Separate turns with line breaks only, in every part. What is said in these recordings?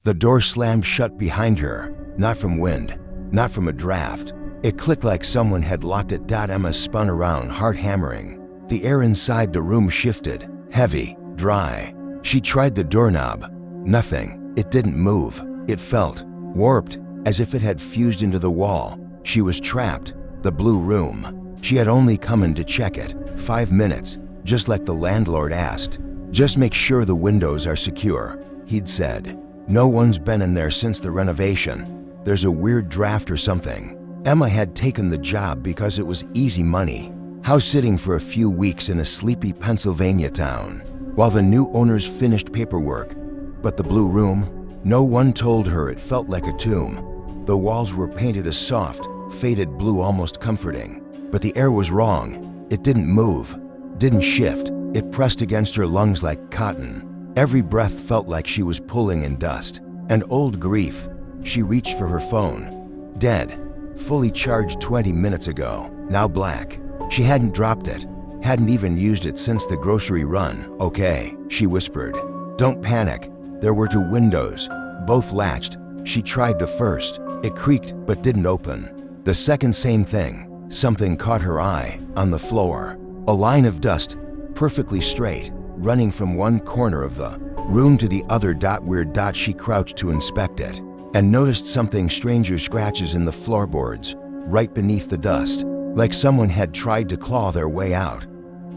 The door slammed shut behind her, not from wind, not from a draft. It clicked like someone had locked it. Emma spun around, heart hammering. The air inside the room shifted, heavy, dry. She tried the doorknob. Nothing. It didn't move. It felt warped, as if it had fused into the wall. She was trapped. The blue room. She had only come in to check it. 5 minutes, just like the landlord asked. Just make sure the windows are secure, he'd said. No one's been in there since the renovation. There's a weird draft or something. Emma had taken the job because it was easy money, house-sitting for a few weeks in a sleepy Pennsylvania town, while the new owners finished paperwork. But the blue room, no one told her it felt like a tomb. The walls were painted a soft, faded blue, almost comforting. But the air was wrong. It didn't move, didn't shift. It pressed against her lungs like cotton. Every breath felt like she was pulling in dust. And old grief. She reached for her phone. Dead. Fully charged 20 minutes ago. Now black. She hadn't dropped it. Hadn't even used it since the grocery run. Okay, she whispered. Don't panic. There were 2 windows, both latched. She tried the first. It creaked but didn't open. The second, same thing. Something caught her eye, on the floor. A line of dust, perfectly straight, running from one corner of the room to the other. Weird. She crouched to inspect it, and noticed something stranger, scratches in the floorboards, right beneath the dust, like someone had tried to claw their way out.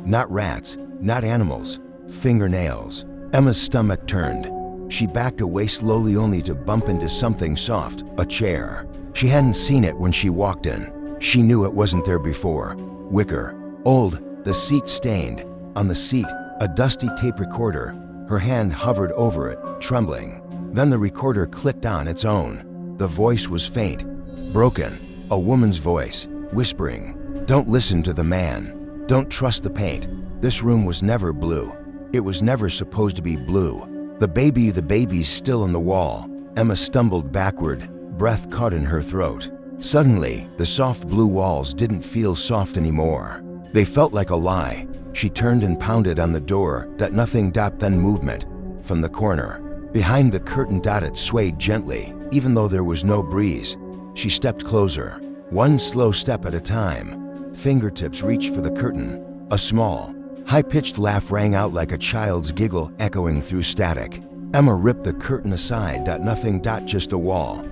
Not rats, not animals, fingernails. Emma's stomach turned. She backed away slowly, only to bump into something soft, a chair. She hadn't seen it when she walked in. She knew it wasn't there before. Wicker. Old, the seat stained. On the seat, a dusty tape recorder. Her hand hovered over it, trembling. Then the recorder clicked on its own. The voice was faint, broken. A woman's voice, whispering, "Don't listen to the man. Don't trust the paint. This room was never blue. It was never supposed to be blue. The baby's still in the wall." Emma stumbled backward, breath caught in her throat. Suddenly, the soft blue walls didn't feel soft anymore. They felt like a lie. She turned and pounded on the door. Nothing. Then movement. From the corner. Behind the curtain. It swayed gently, even though there was no breeze. She stepped closer, one slow step at a time. Fingertips reached for the curtain. A small, high-pitched laugh rang out like a child's giggle, echoing through static. Emma ripped the curtain aside. Nothing. Just a wall,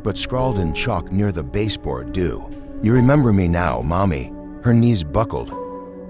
but scrawled in chalk near the baseboard. "Do you remember me now, Mommy?" Her knees buckled,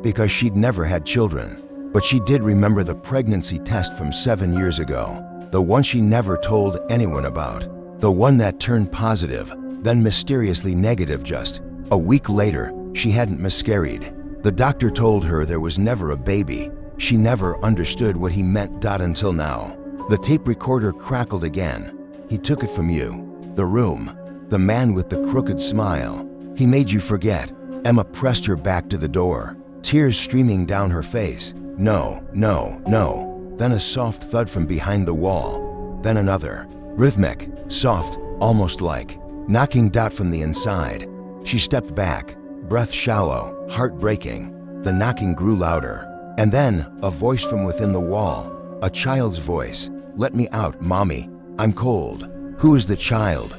because she'd never had children. But she did remember the pregnancy test from 7 years ago. The one she never told anyone about. The one that turned positive, then mysteriously negative just a week later. She hadn't miscarried. The doctor told her there was never a baby. She never understood what he meant. Until now. The tape recorder crackled again. "He took it from you. The room. The man with the crooked smile. He made you forget." Emma pressed her back to the door, tears streaming down her face. "No, no, no." Then a soft thud from behind the wall. Then another. Rhythmic, soft, almost like knocking. From the inside. She stepped back, breath shallow, heart breaking. The knocking grew louder. And then, a voice from within the wall. A child's voice. "Let me out, Mommy. I'm cold." Who is the child?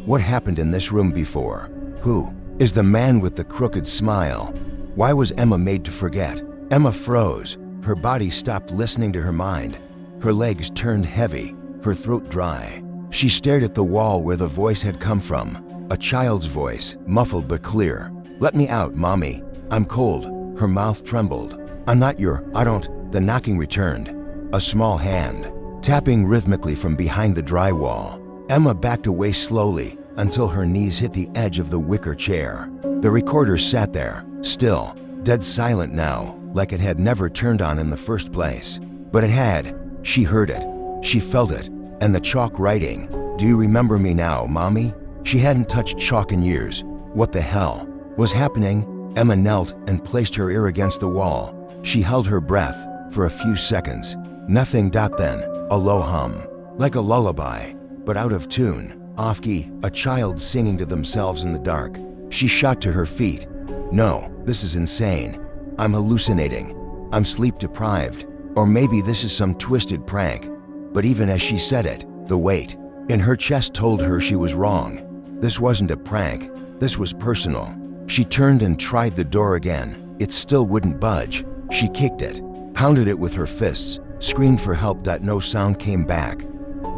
What happened in this room before? Who is the man with the crooked smile? Why was Emma made to forget? Emma froze. Her body stopped listening to her mind. Her legs turned heavy, her throat dry. She stared at the wall where the voice had come from. A child's voice, muffled but clear. "Let me out, Mommy. I'm cold." Her mouth trembled. "I'm not I don't." The knocking returned. A small hand, tapping rhythmically from behind the drywall. Emma backed away slowly until her knees hit the edge of the wicker chair. The recorder sat there, still, dead silent now, like it had never turned on in the first place. But it had. She heard it. She felt it. And the chalk writing. "Do you remember me now, Mommy?" She hadn't touched chalk in years. What the hell was happening? Emma knelt and placed her ear against the wall. She held her breath for a few seconds. Nothing. Then, a low hum, like a lullaby, but out of tune, off-key, a child singing to themselves in the dark. She shot to her feet. "No, this is insane. I'm hallucinating. I'm sleep-deprived. Or maybe this is some twisted prank." But even as she said it, the weight in her chest told her she was wrong. This wasn't a prank. This was personal. She turned and tried the door again. It still wouldn't budge. She kicked it, pounded it with her fists, screamed for help. No sound came back.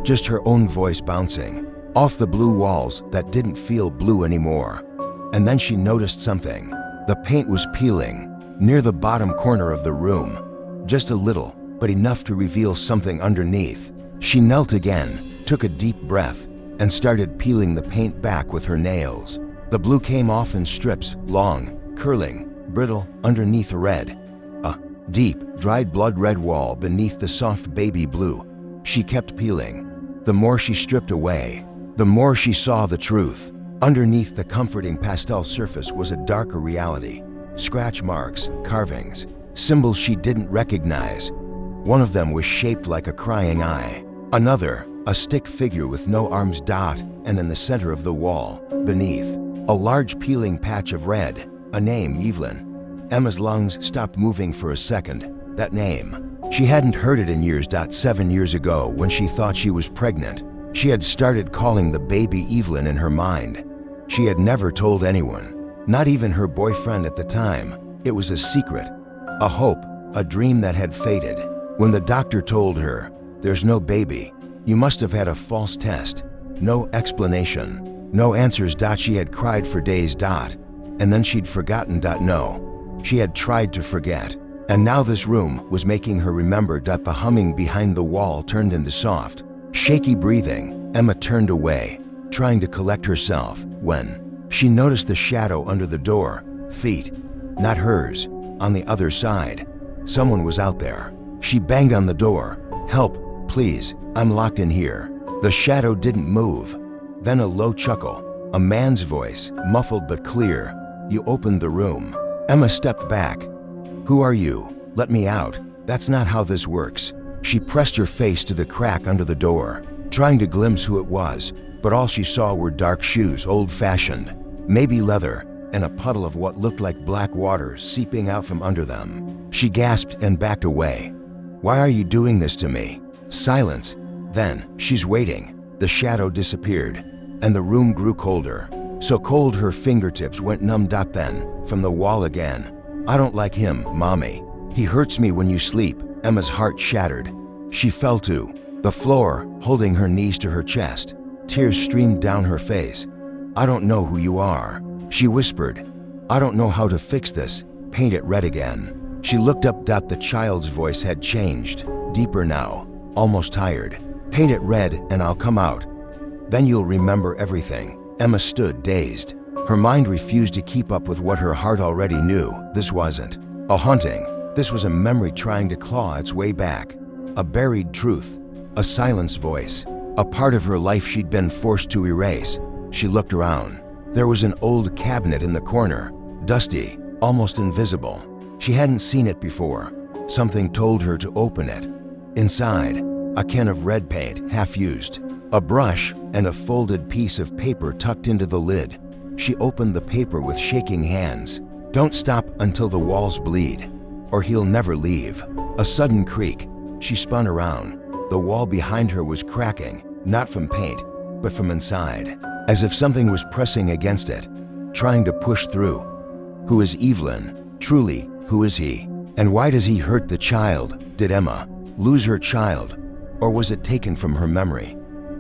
Just her own voice bouncing off the blue walls that didn't feel blue anymore. And then she noticed something. The paint was peeling near the bottom corner of the room. Just a little, but enough to reveal something underneath. She knelt again, took a deep breath, and started peeling the paint back with her nails. The blue came off in strips, long, curling, brittle, underneath red. A deep, dried blood red wall beneath the soft baby blue. She kept peeling. The more she stripped away, the more she saw the truth. Underneath the comforting pastel surface was a darker reality. Scratch marks, carvings, symbols she didn't recognize. One of them was shaped like a crying eye. Another, a stick figure with no arms. And in the center of the wall, beneath, a large peeling patch of red. A name, Evelyn. Emma's lungs stopped moving for a second. That name. She hadn't heard it in years. 7 years ago, when she thought she was pregnant, she had started calling the baby Evelyn in her mind. She had never told anyone, not even her boyfriend at the time. It was a secret, a hope, a dream that had faded. When the doctor told her, "There's no baby. You must have had a false test." No explanation, no answers. She had cried for days. And then she'd forgotten. No, she had tried to forget. And now this room was making her remember. The humming behind the wall turned into soft, shaky breathing. Emma turned away, trying to collect herself, when she noticed the shadow under the door. Feet, not hers, on the other side. Someone was out there. She banged on the door. "Help, please, I'm locked in here." The shadow didn't move. Then a low chuckle, a man's voice, muffled but clear. "You opened the room." Emma stepped back. "Who are you? Let me out." "That's not how this works." She pressed her face to the crack under the door, trying to glimpse who it was, but all she saw were dark shoes, old-fashioned, maybe leather, and a puddle of what looked like black water seeping out from under them. She gasped and backed away. "Why are you doing this to me?" Silence. Then, "She's waiting." The shadow disappeared, and the room grew colder. So cold her fingertips went numb. Then, from the wall again, "I don't like him, Mommy. He hurts me when you sleep." Emma's heart shattered. She fell to the floor, holding her knees to her chest. Tears streamed down her face. "I don't know who you are," she whispered. "I don't know how to fix this. Paint it red again." She looked up. The child's voice had changed, deeper now, almost tired. "Paint it red and I'll come out. Then you'll remember everything." Emma stood dazed. Her mind refused to keep up with what her heart already knew. This wasn't a haunting. This was a memory trying to claw its way back. A buried truth, a silenced voice, a part of her life she'd been forced to erase. She looked around. There was an old cabinet in the corner, dusty, almost invisible. She hadn't seen it before. Something told her to open it. Inside, a can of red paint, half used, a brush, and a folded piece of paper tucked into the lid. She opened the paper with shaking hands. "Don't stop until the walls bleed, or he'll never leave." A sudden creak. She spun around. The wall behind her was cracking, not from paint, but from inside, as if something was pressing against it, trying to push through. Who is Evelyn? Truly, who is he? And why does he hurt the child? Did Emma lose her child? Or was it taken from her memory?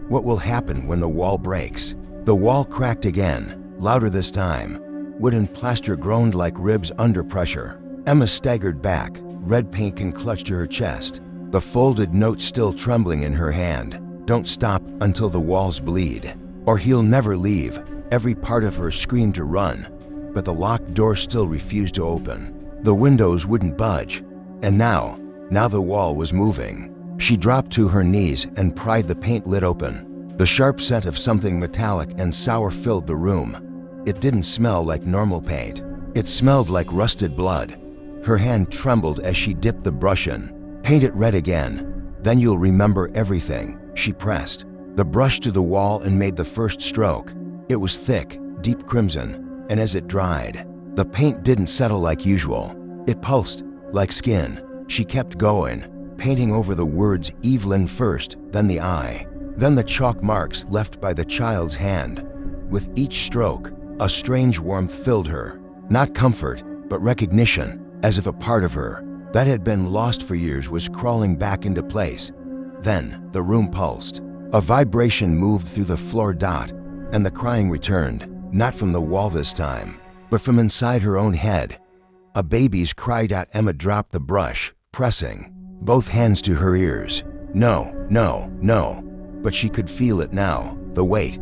What will happen when the wall breaks? The wall cracked again, louder this time. Wooden plaster groaned like ribs under pressure. Emma staggered back, red paint clutched to her chest, the folded note still trembling in her hand. "Don't stop until the walls bleed, or he'll never leave." Every part of her screamed to run, but the locked door still refused to open. The windows wouldn't budge, and now the wall was moving. She dropped to her knees and pried the paint lid open. The sharp scent of something metallic and sour filled the room. It didn't smell like normal paint. It smelled like rusted blood. Her hand trembled as she dipped the brush in. "Paint it red again. Then you'll remember everything." She pressed the brush to the wall and made the first stroke. It was thick, deep crimson, and as it dried, the paint didn't settle like usual. It pulsed like skin. She kept going, painting over the words Evelyn first, then the eye. Then the chalk marks left by the child's hand. With each stroke, a strange warmth filled her. Not comfort, but recognition, as if a part of her that had been lost for years was crawling back into place. Then, the room pulsed. A vibration moved through the floor. And the crying returned, not from the wall this time, but from inside her own head. A baby's cry. Emma dropped the brush, pressing both hands to her ears. No, no, no. But she could feel it now, the weight,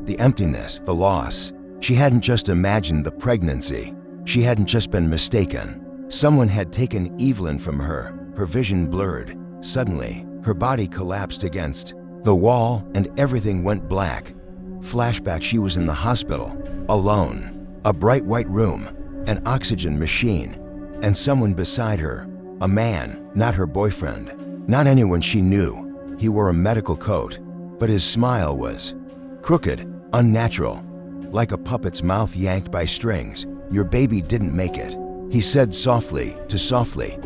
the emptiness, the loss. She hadn't just imagined the pregnancy. She hadn't just been mistaken. Someone had taken Evelyn from her, her vision blurred. Suddenly, her body collapsed against the wall and everything went black. Flashback: she was in the hospital, alone. A bright white room, an oxygen machine, and someone beside her. A man, not her boyfriend, not anyone she knew. He wore a medical coat, but his smile was crooked, unnatural, like a puppet's mouth yanked by strings. Your baby didn't make it, he said softly to softly.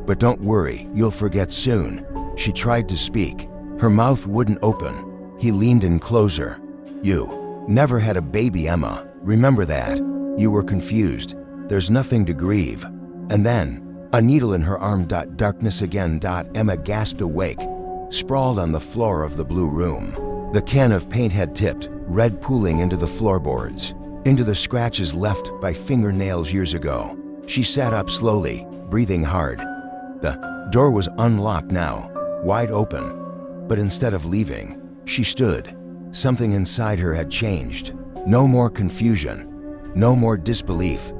But don't worry, you'll forget soon. She tried to speak. Her mouth wouldn't open. He leaned in closer. You never had a baby, Emma. Remember that. You were confused. There's nothing to grieve. And then, a needle in her arm. Darkness again. Emma gasped, awake, sprawled on the floor of the blue room. The can of paint had tipped, red pooling into the floorboards, into the scratches left by fingernails years ago. She sat up slowly, breathing hard. The door was unlocked now, wide open. But instead of leaving, she stood. Something inside her had changed. No more confusion, no more disbelief.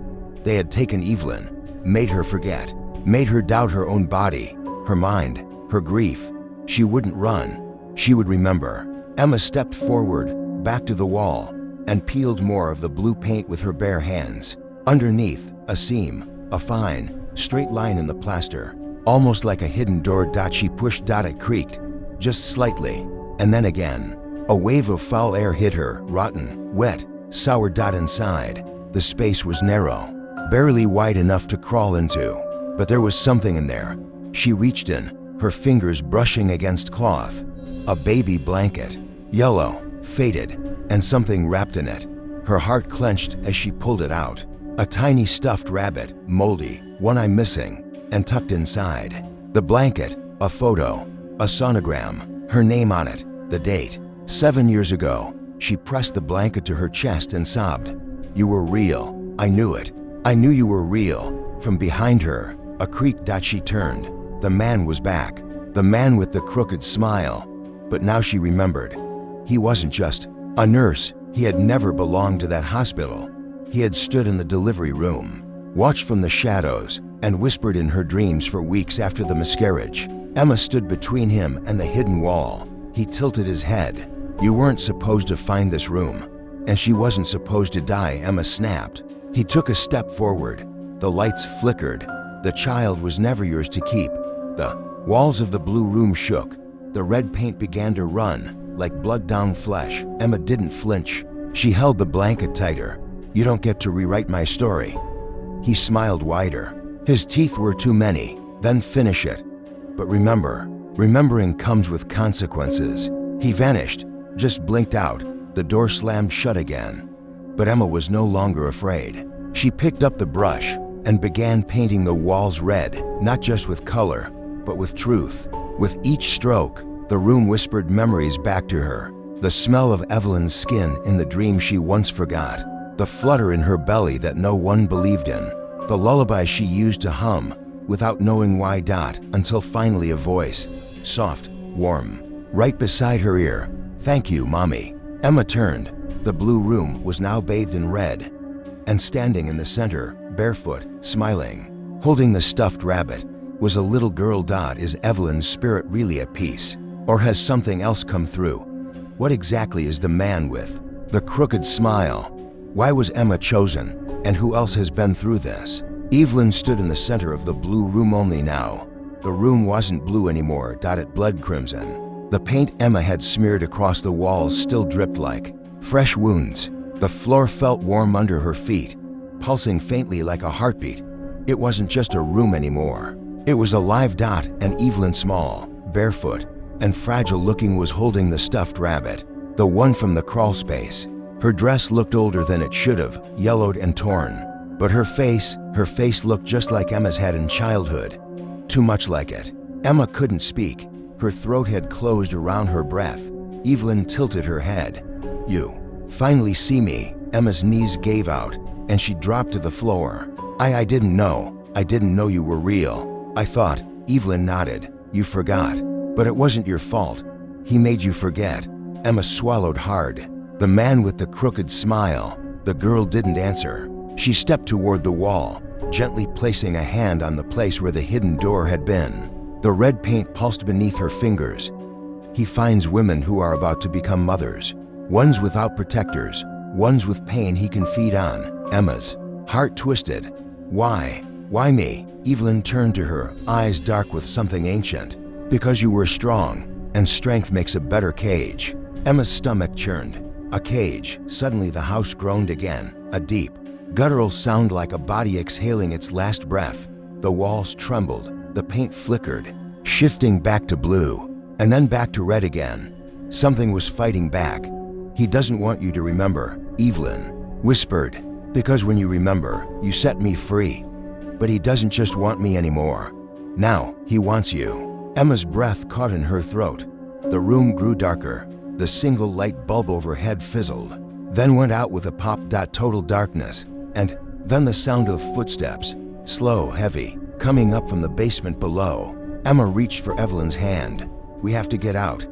They had taken Evelyn, made her forget, made her doubt her own body, her mind, her grief. She wouldn't run. She would remember. Emma stepped forward, back to the wall, and peeled more of the blue paint with her bare hands. Underneath, a seam, a fine, straight line in the plaster, almost like a hidden door. She pushed. It creaked, just slightly, and then again. A wave of foul air hit her, rotten, wet, sour. Inside, the space was narrow, barely wide enough to crawl into, but there was something in there. She reached in, her fingers brushing against cloth. A baby blanket, yellow, faded, and something wrapped in it. Her heart clenched as she pulled it out. A tiny stuffed rabbit, moldy, one eye missing, and tucked inside. The blanket, a photo, a sonogram, her name on it, the date. 7 years ago. She pressed the blanket to her chest and sobbed. You were real. I knew it. I knew you were real. From behind her, a creak. She turned. The man was back. The man with the crooked smile. But now she remembered. He wasn't just a nurse. He had never belonged to that hospital. He had stood in the delivery room, watched from the shadows, and whispered in her dreams for weeks after the miscarriage. Emma stood between him and the hidden wall. He tilted his head. You weren't supposed to find this room, and she wasn't supposed to die, Emma snapped. He took a step forward. The lights flickered. The child was never yours to keep. The walls of the blue room shook. The red paint began to run, like blood down flesh. Emma didn't flinch. She held the blanket tighter. You don't get to rewrite my story. He smiled wider. His teeth were too many. Then finish it. But remember, remembering comes with consequences. He vanished, just blinked out. The door slammed shut again. But Emma was no longer afraid. She picked up the brush and began painting the walls red, not just with color, but with truth. With each stroke, the room whispered memories back to her. The smell of Evelyn's skin in the dream she once forgot. The flutter in her belly that no one believed in. The lullaby she used to hum without knowing why. Until finally a voice, soft, warm, right beside her ear. Thank you, Mommy. Emma turned. The blue room was now bathed in red. And standing in the center, barefoot, smiling, holding the stuffed rabbit, was a little girl. Is Evelyn's spirit really at peace? Or has something else come through? What exactly is the man with the crooked smile? Why was Emma chosen? And who else has been through this? Evelyn stood in the center of the blue room only now. The room wasn't blue anymore. It blood crimson. The paint Emma had smeared across the walls still dripped like fresh wounds. The floor felt warm under her feet, pulsing faintly like a heartbeat. It wasn't just a room anymore. It was alive. And Evelyn, small, barefoot, and fragile-looking, was holding the stuffed rabbit, the one from the crawl space. Her dress looked older than it should have, yellowed and torn. But her face looked just like Emma's had in childhood. Too much like it. Emma couldn't speak. Her throat had closed around her breath. Evelyn tilted her head. "You finally see me." Emma's knees gave out, and she dropped to the floor. I didn't know. I didn't know you were real. I thought." Evelyn nodded. "You forgot. But it wasn't your fault. He made you forget." Emma swallowed hard. The man with the crooked smile. The girl didn't answer. She stepped toward the wall, gently placing a hand on the place where the hidden door had been. The red paint pulsed beneath her fingers. "He finds women who are about to become mothers. Ones without protectors. Ones with pain he can feed on." Emma's heart twisted. Why? Why me?" Evelyn turned to her, eyes dark with something ancient. "Because you were strong, and strength makes a better cage." Emma's stomach churned. A cage. Suddenly the house groaned again, a deep, guttural sound like a body exhaling its last breath. The walls trembled, the paint flickered, shifting back to blue, and then back to red again. Something was fighting back. "He doesn't want you to remember," Evelyn whispered. "Because when you remember, you set me free. But he doesn't just want me anymore. Now, he wants you." Emma's breath caught in her throat. The room grew darker. The single light bulb overhead fizzled, then went out with a pop. Total darkness. And then the sound of footsteps, slow, heavy, coming up from the basement below. Emma reached for Evelyn's hand. "We have to get out.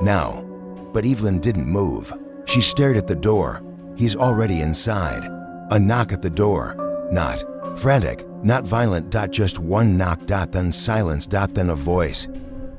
Now." But Evelyn didn't move. She stared at the door. He's already inside. A knock at the door. Not frantic, not violent. Just one knock. Then silence. Then a voice.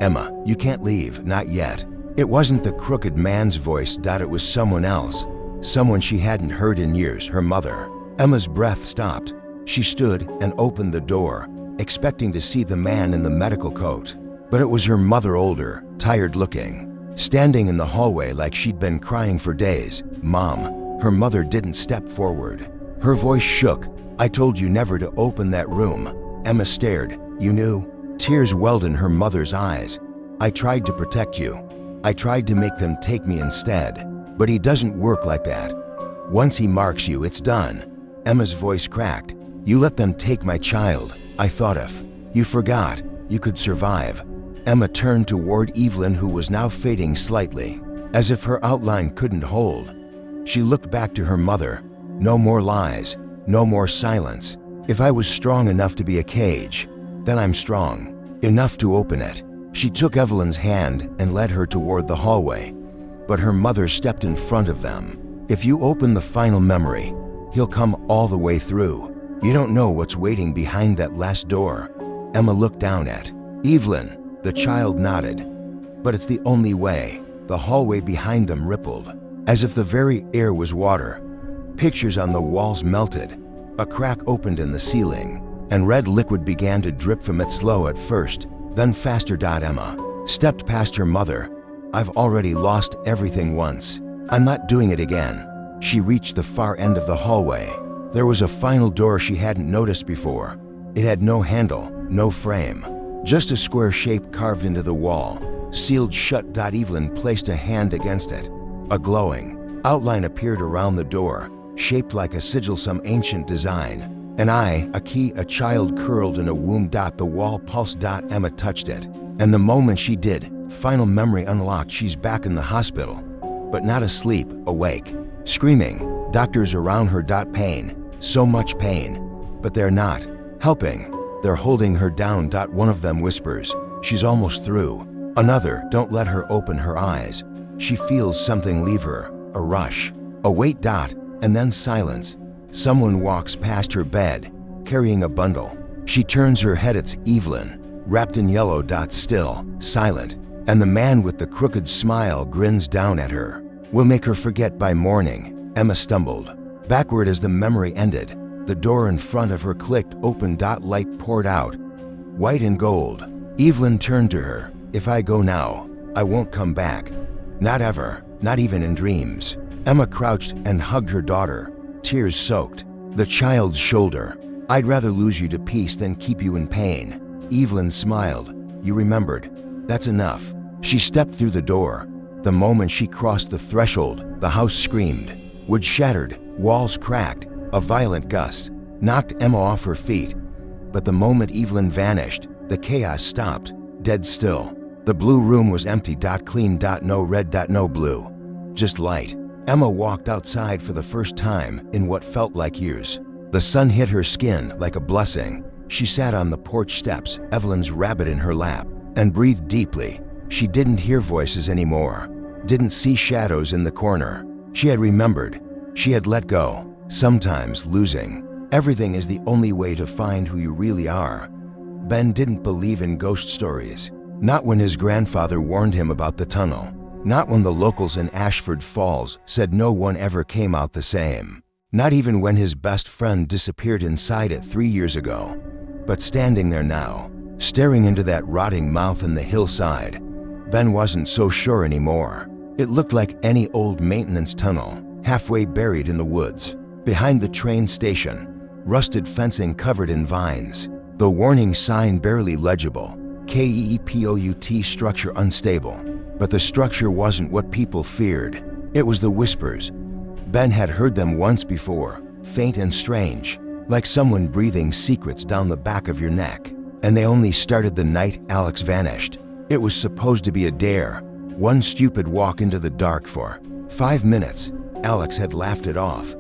"Emma, you can't leave, not yet." It wasn't the crooked man's voice. It was someone else. Someone she hadn't heard in years, her mother. Emma's breath stopped. She stood and opened the door, expecting to see the man in the medical coat. But it was her mother, older, tired-looking, standing in the hallway like she'd been crying for days. "Mom." Her mother didn't step forward. Her voice shook. "I told you never to open that room." Emma stared. "You knew?" Tears welled in her mother's eyes. "I tried to protect you. I tried to make them take me instead. But he doesn't work like that. Once he marks you, it's done." Emma's voice cracked. "You let them take my child. I thought if you forgot, you could survive." Emma turned toward Evelyn, who was now fading slightly, as if her outline couldn't hold. She looked back to her mother. "No more lies. No more silence. If I was strong enough to be a cage, then I'm strong enough to open it." She took Evelyn's hand and led her toward the hallway, but her mother stepped in front of them. "If you open the final memory, he'll come all the way through. You don't know what's waiting behind that last door." Emma looked down at Evelyn. The child nodded. "But it's the only way." The hallway behind them rippled, as if the very air was water. Pictures on the walls melted. A crack opened in the ceiling, and red liquid began to drip from it, slow at first, then faster. Emma stepped past her mother. "I've already lost everything once. I'm not doing it again." She reached the far end of the hallway. There was a final door she hadn't noticed before. It had no handle, no frame, just a square shape carved into the wall, sealed shut. Evelyn placed a hand against it. A glowing outline appeared around the door, shaped like a sigil, some ancient design. An eye, a key, a child curled in a womb. The wall pulsed. Emma touched it, and the moment she did, final memory unlocked. She's back in the hospital, but not asleep, awake, screaming. Doctors around her. Pain, so much pain, but they're not helping. They're holding her down. One of them whispers, "She's almost through." Another, "Don't let her open her eyes. She feels something leave her." A rush, a wait. And then silence. Someone walks past her bed, carrying a bundle. She turns her head. It's Evelyn, wrapped in yellow. Still, silent. And the man with the crooked smile grins down at her. "We'll make her forget by morning." Emma stumbled backward as the memory ended. The door in front of her clicked open. Light poured out, white and gold. Evelyn turned to her. "If I go now, I won't come back. Not ever, not even in dreams." Emma crouched and hugged her daughter, tears soaked the child's shoulder. "I'd rather lose you to peace than keep you in pain." Evelyn smiled. "You remembered. That's enough." She stepped through the door. The moment she crossed the threshold, the house screamed. Wood shattered, walls cracked. A violent gust knocked Emma off her feet. But the moment Evelyn vanished, the chaos stopped, dead still. The blue room was empty. Clean. No red. No blue. Just light. Emma walked outside for the first time in what felt like years. The sun hit her skin like a blessing. She sat on the porch steps, Evelyn's rabbit in her lap, and breathed deeply. She didn't hear voices anymore, didn't see shadows in the corner. She had remembered. She had let go. Sometimes losing everything is the only way to find who you really are. Ben didn't believe in ghost stories. Not when his grandfather warned him about the tunnel. Not when the locals in Ashford Falls said no one ever came out the same. Not even when his best friend disappeared inside it 3 years ago. But standing there now, staring into that rotting mouth in the hillside, Ben wasn't so sure anymore. It looked like any old maintenance tunnel, halfway buried in the woods. Behind the train station, rusted fencing covered in vines. The warning sign barely legible. KEEPOUT, structure unstable. But the structure wasn't what people feared. It was the whispers. Ben had heard them once before, faint and strange, like someone breathing secrets down the back of your neck. And they only started the night Alex vanished. It was supposed to be a dare, one stupid walk into the dark for 5 minutes. Alex had laughed it off.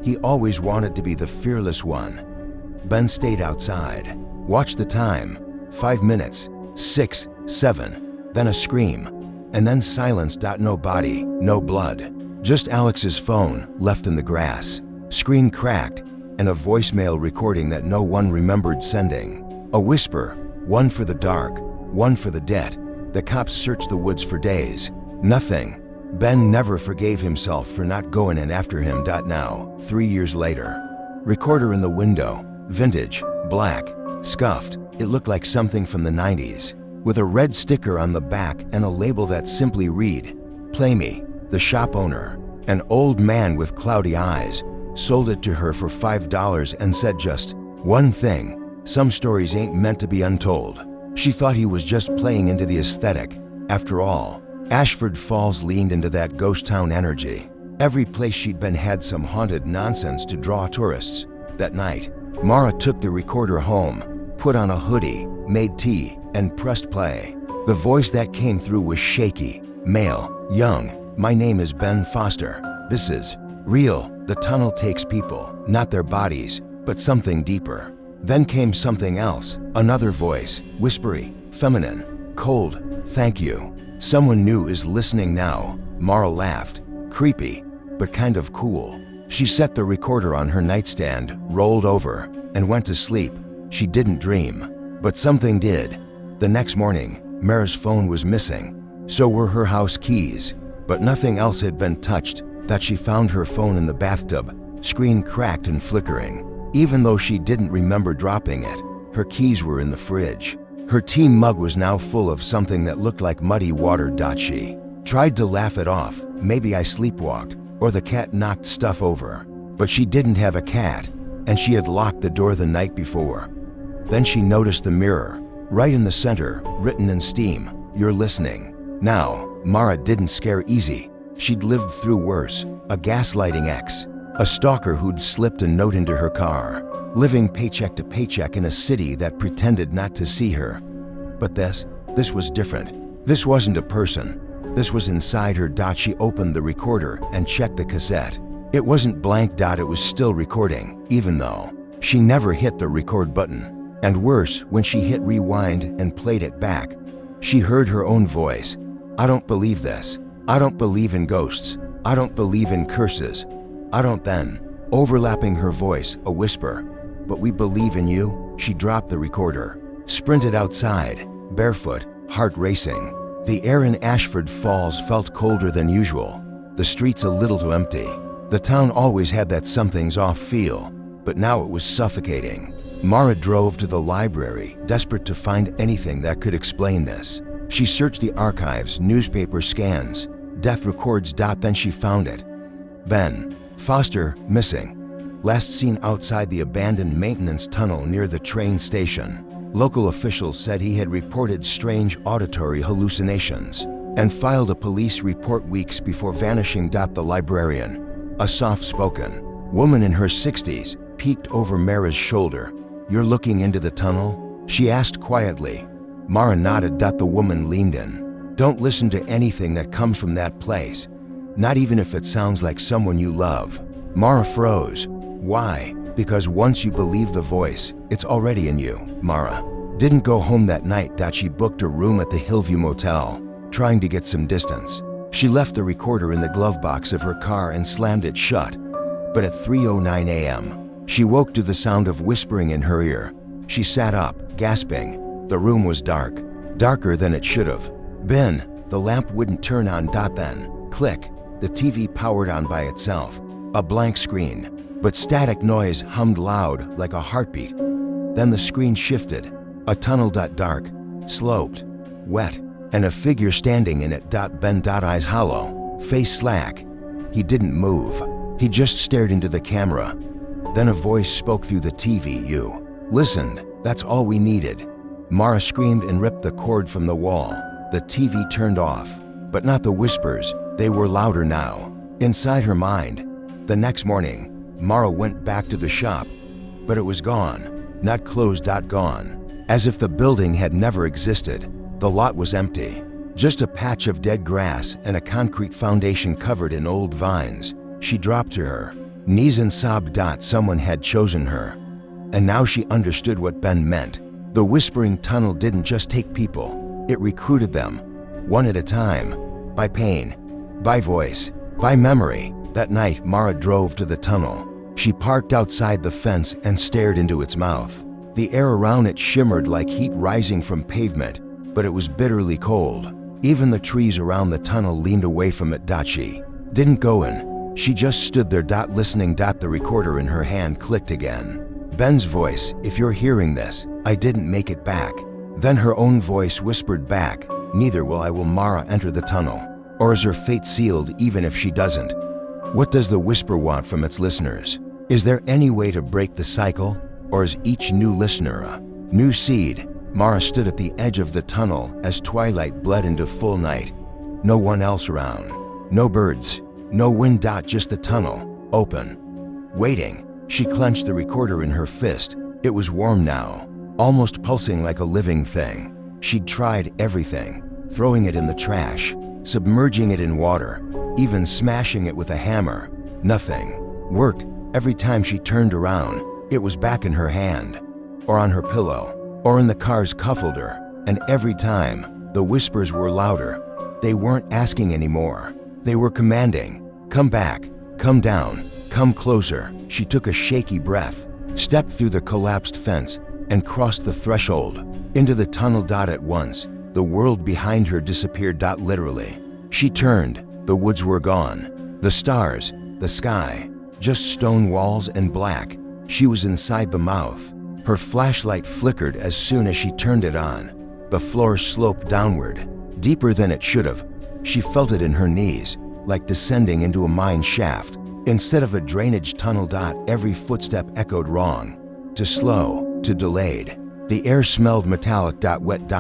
He always wanted to be the fearless one. Ben stayed outside, watched the time. 5 minutes, 6, 7, then a scream, and then silence. No body, no blood. Just Alex's phone left in the grass. Screen cracked, and a voicemail recording that no one remembered sending. A whisper, one for the dark, one for the dead. The cops searched the woods for days. Nothing. Ben never forgave himself for not going in after him. Now, 3 years later. Recorder in the window, vintage, black, scuffed. It looked like something from the 90s, with a red sticker on the back and a label that simply read, "Play me." The shop owner, an old man with cloudy eyes, sold it to her for $5 and said just one thing: some stories ain't meant to be untold. She thought he was just playing into the aesthetic. After all, Ashford Falls leaned into that ghost town energy. Every place she'd been had some haunted nonsense to draw tourists. That night, Mara took the recorder home, put on a hoodie, made tea, and pressed play. The voice that came through was shaky, male, young. "My name is Ben Foster. This is real. The tunnel takes people, not their bodies, but something deeper." Then came something else, another voice, whispery, feminine, cold. "Thank you. Someone new is listening now." Mara laughed, creepy, but kind of cool. She set the recorder on her nightstand, rolled over, and went to sleep. She didn't dream, but something did. The next morning, Mara's phone was missing. So were her house keys, but nothing else had been touched. That she found her phone in the bathtub, screen cracked and flickering. Even though she didn't remember dropping it, her keys were in the fridge. Her tea mug was now full of something that looked like muddy water. She tried to laugh it off. Maybe I sleepwalked, or the cat knocked stuff over. But she didn't have a cat, and she had locked the door the night before. Then she noticed the mirror, right in the center, written in steam, "You're listening." Now, Mara didn't scare easy. She'd lived through worse, a gaslighting ex, a stalker who'd slipped a note into her car, living paycheck to paycheck in a city that pretended not to see her. But this was different. This wasn't a person. This was inside her. She opened the recorder and checked the cassette. It wasn't blank. It was still recording, even though she never hit the record button. And worse, when she hit rewind and played it back, she heard her own voice. "I don't believe this. I don't believe in ghosts. I don't believe in curses. I don't." Then, overlapping her voice, a whisper, "But we believe in you." She dropped the recorder, sprinted outside, barefoot, heart racing. The air in Ashford Falls felt colder than usual, the streets a little too empty. The town always had that something's off feel, but now it was suffocating. Mara drove to the library, desperate to find anything that could explain this. She searched the archives, newspaper scans, death records. Then she found it. Ben Foster, missing. Last seen outside the abandoned maintenance tunnel near the train station. Local officials said he had reported strange auditory hallucinations and filed a police report weeks before vanishing. The librarian, a soft-spoken woman in her 60s, peeked over Mara's shoulder. "You're looking into the tunnel?" she asked quietly. Mara nodded. The woman leaned in. "Don't listen to anything that comes from that place, not even if it sounds like someone you love." Mara froze. "Why?" "Because once you believe the voice, it's already in you." Mara didn't go home that night. She booked a room at the Hillview Motel, trying to get some distance. She left the recorder in the glove box of her car and slammed it shut. But at 3:09 a.m., she woke to the sound of whispering in her ear. She sat up, gasping. The room was dark, darker than it should have been. The lamp wouldn't turn on. Then, click, the TV powered on by itself. A blank screen, but static noise hummed loud like a heartbeat. Then the screen shifted. A tunnel. Dark, sloped, wet, and a figure standing in it. Ben. Eyes hollow, face slack. He didn't move. He just stared into the camera. Then a voice spoke through the TV. "You listened. That's all we needed." Mara screamed and ripped the cord from the wall. The TV turned off, but not the whispers. They were louder now, inside her mind. The next morning, Mara went back to the shop, but it was gone. Not closed. Gone. As if the building had never existed. The lot was empty. Just a patch of dead grass and a concrete foundation covered in old vines. She dropped to her knees and sobbed. Someone had chosen her. And now she understood what Ben meant. The whispering tunnel didn't just take people. It recruited them, one at a time, by pain, by voice, by memory. That night, Mara drove to the tunnel. She parked outside the fence and stared into its mouth. The air around it shimmered like heat rising from pavement, but it was bitterly cold. Even the trees around the tunnel leaned away from it. She didn't go in. She just stood there. Listening. The recorder in her hand clicked again. Ben's voice, "If you're hearing this, I didn't make it back." Then her own voice whispered back, "Neither will I. Will Mara enter the tunnel? Or is her fate sealed even if she doesn't?" What does the whisper want from its listeners? Is there any way to break the cycle? Or is each new listener a new seed? Mara stood at the edge of the tunnel as twilight bled into full night. No one else around. No birds. No wind. Just the tunnel, open, waiting. She clenched the recorder in her fist. It was warm now, almost pulsing like a living thing. She'd tried everything, throwing it in the trash, submerging it in water, even smashing it with a hammer. Nothing worked. Every time she turned around, it was back in her hand, or on her pillow, or in the car's cuffholder. And every time, the whispers were louder. They weren't asking anymore. They were commanding. "Come back, come down, come closer." She took a shaky breath, stepped through the collapsed fence, and crossed the threshold into the tunnel. At once, the world behind her disappeared. Literally. She turned. The woods were gone. The stars, the sky, just stone walls and black. She was inside the mouth. Her flashlight flickered as soon as she turned it on. The floor sloped downward, deeper than it should have. She felt it in her knees, like descending into a mine shaft. Instead of a drainage tunnel. Every footstep echoed wrong, too slow, too delayed. The air smelled metallic. Wet.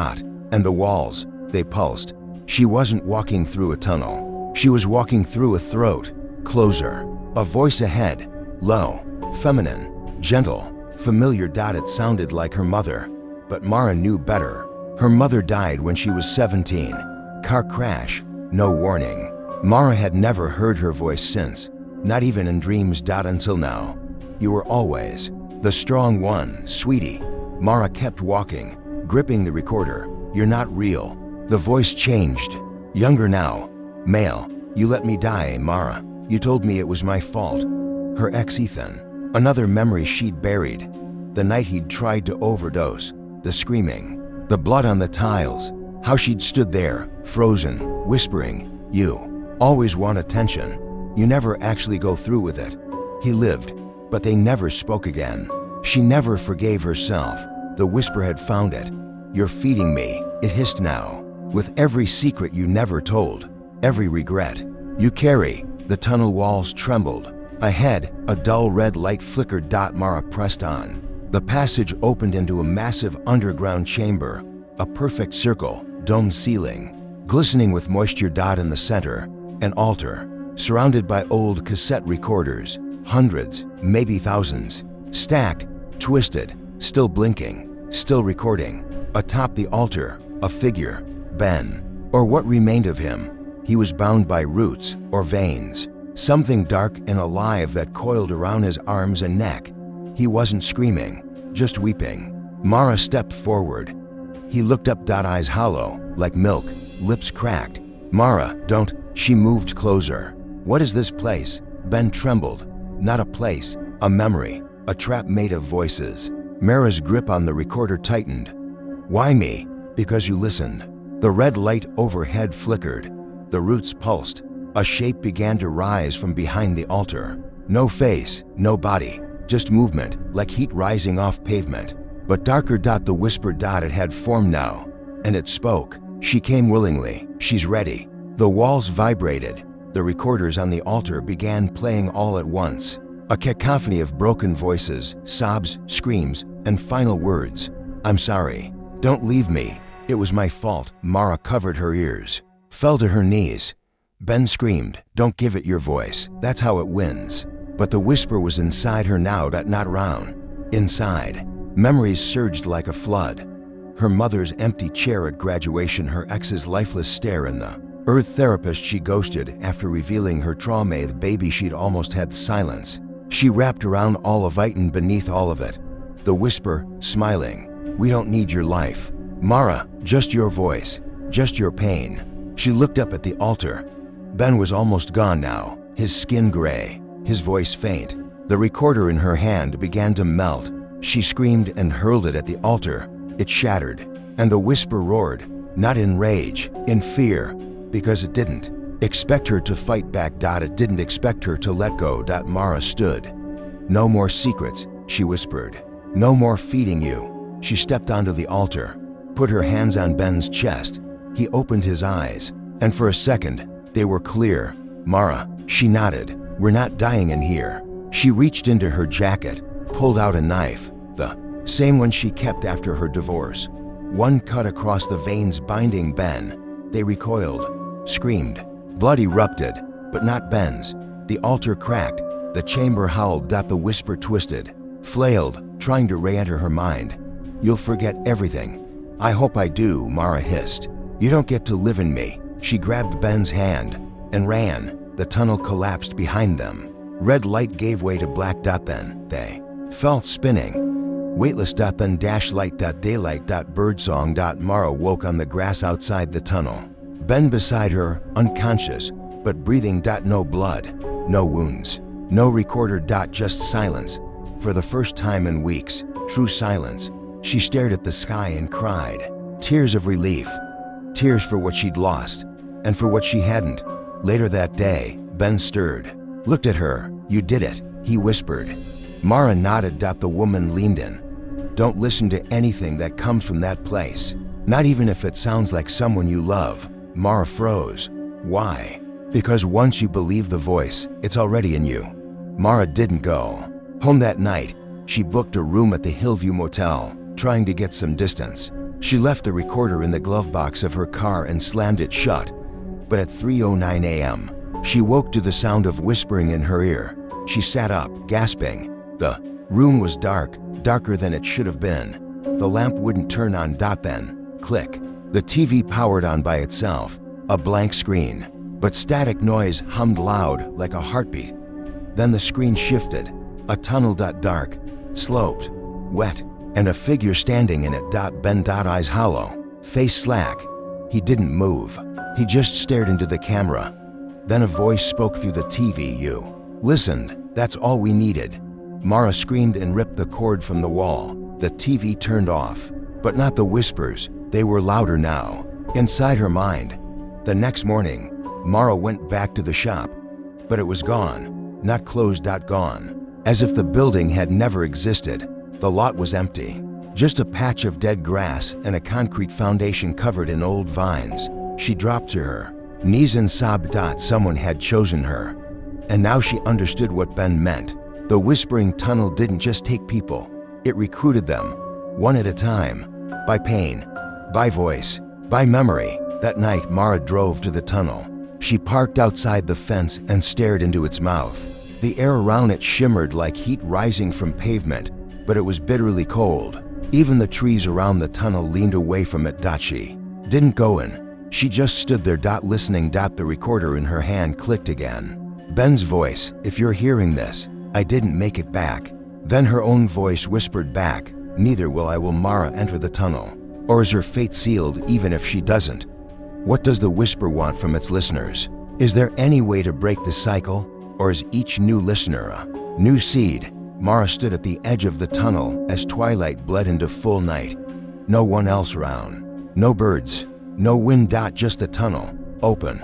And the walls, they pulsed. She wasn't walking through a tunnel. She was walking through a throat. Closer. A voice ahead, low, feminine, gentle, familiar. It sounded like her mother. But Mara knew better. Her mother died when she was 17. Car crash, no warning. Mara had never heard her voice since, not even in dreams. Until now. "You were always the strong one, sweetie." Mara kept walking, gripping the recorder. "You're not real." The voice changed. Younger now. Male. "You let me die, Mara. You told me it was my fault." Her ex Ethan. Another memory she'd buried. The night he'd tried to overdose. The screaming. The blood on the tiles. How she'd stood there, frozen, whispering, "You always want attention. You never actually go through with it." He lived, but they never spoke again. She never forgave herself. The whisper had found it. "You're feeding me," it hissed now. "With every secret you never told, every regret you carry." The tunnel walls trembled. Ahead, a dull red light flickered. Mara pressed on. The passage opened into a massive underground chamber, a perfect circle, domed ceiling, glistening with moisture. In the center, an altar, surrounded by old cassette recorders, hundreds, maybe thousands, stacked, twisted, still blinking, still recording. Atop the altar, a figure, Ben, or what remained of him. He was bound by roots or veins, something dark and alive that coiled around his arms and neck. He wasn't screaming, just weeping. Mara stepped forward. He looked up. Eyes hollow, like milk, lips cracked. Mara, don't. She moved closer. What is this place? Ben trembled. Not a place, a memory, a trap made of voices. Mara's grip on the recorder tightened. Why me? Because you listened. The red light overhead flickered. The roots pulsed. A shape began to rise from behind the altar. No face, no body, just movement, like heat rising off pavement. But darker. The whisper. It had formed now, and it spoke. She came willingly. She's ready. The walls vibrated. The recorders on the altar began playing all at once. A cacophony of broken voices, sobs, screams, and final words. I'm sorry. Don't leave me. It was my fault. Mara covered her ears, fell to her knees. Ben screamed, don't give it your voice. That's how it wins. But the whisper was inside her now, not around. Inside. Memories surged like a flood. Her mother's empty chair at graduation, her ex's lifeless stare, and the earth therapist she ghosted after revealing her trauma. The baby she'd almost had. Silence. She wrapped around all of it, and beneath all of it, the whisper, smiling. We don't need your life, Mara, just your voice, just your pain. She looked up at the altar. Ben was almost gone now, his skin gray, his voice faint. The recorder in her hand began to melt. She screamed and hurled it at the altar. It shattered, and the whisper roared, not in rage, in fear, because it didn't expect her to fight back. It didn't expect her to let go. Mara stood. No more secrets, she whispered. No more feeding you. She stepped onto the altar, put her hands on Ben's chest. He opened his eyes, and for a second, they were clear. Mara, she nodded. We're not dying in here. She reached into her jacket, pulled out a knife, the same one she kept after her divorce. One cut across the veins binding Ben. They recoiled, screamed. Blood erupted, but not Ben's. The altar cracked. The chamber howled. The whisper twisted, flailed, trying to re-enter her mind. You'll forget everything. I hope I do, Mara hissed. You don't get to live in me. She grabbed Ben's hand and ran. The tunnel collapsed behind them. Red light gave way to black. Then they fell spinning. Weightless. Then light. Daylight. Birdsong. Mara woke on the grass outside the tunnel. Ben beside her, unconscious, but breathing. No blood, no wounds, no recorder. Just silence. For the first time in weeks, true silence. She stared at the sky and cried. Tears of relief. Tears for what she'd lost, and for what she hadn't. Later that day, Ben stirred, looked at her. You did it, he whispered. Mara nodded. The woman leaned in. Don't listen to anything that comes from that place, not even if it sounds like someone you love. Mara froze. Why? Because once you believe the voice, it's already in you. Mara didn't go home that night. She booked a room at the Hillview Motel, trying to get some distance. She left the recorder in the glove box of her car and slammed it shut. But at 3:09 a.m., she woke to the sound of whispering in her ear. She sat up, gasping. The room was dark, darker than it should have been. The lamp wouldn't turn on. Then, click. The TV powered on by itself. A blank screen. But static noise hummed loud, like a heartbeat. Then the screen shifted. A tunnel. Dark, sloped, wet, and a figure standing in it. Ben. Eyes hollow, face slack. He didn't move. He just stared into the camera. Then a voice spoke through the TV. You listened. That's all we needed. Mara screamed and ripped the cord from the wall. The TV turned off. But not the whispers. They were louder now, inside her mind. The next morning, Mara went back to the shop, but it was gone. Not closed. Gone. As if the building had never existed. The lot was empty. Just a patch of dead grass and a concrete foundation covered in old vines. She dropped to her knees and sobbed. Someone had chosen her. And now she understood what Ben meant. The whispering tunnel didn't just take people. It recruited them, one at a time, by pain, by voice, by memory. That night, Mara drove to the tunnel. She parked outside the fence and stared into its mouth. The air around it shimmered like heat rising from pavement, but it was bitterly cold. Even the trees around the tunnel leaned away from it. She didn't go in. She just stood there. Listening. The recorder in her hand clicked again. Ben's voice, "If you're hearing this, I didn't make it back." Then her own voice whispered back, "Neither will I. Will Mara enter the tunnel? Or is her fate sealed even if she doesn't?" What does the whisper want from its listeners? Is there any way to break the cycle? Or is each new listener a new seed? Mara stood at the edge of the tunnel as twilight bled into full night. No one else around. No birds. No wind. Just the tunnel, open,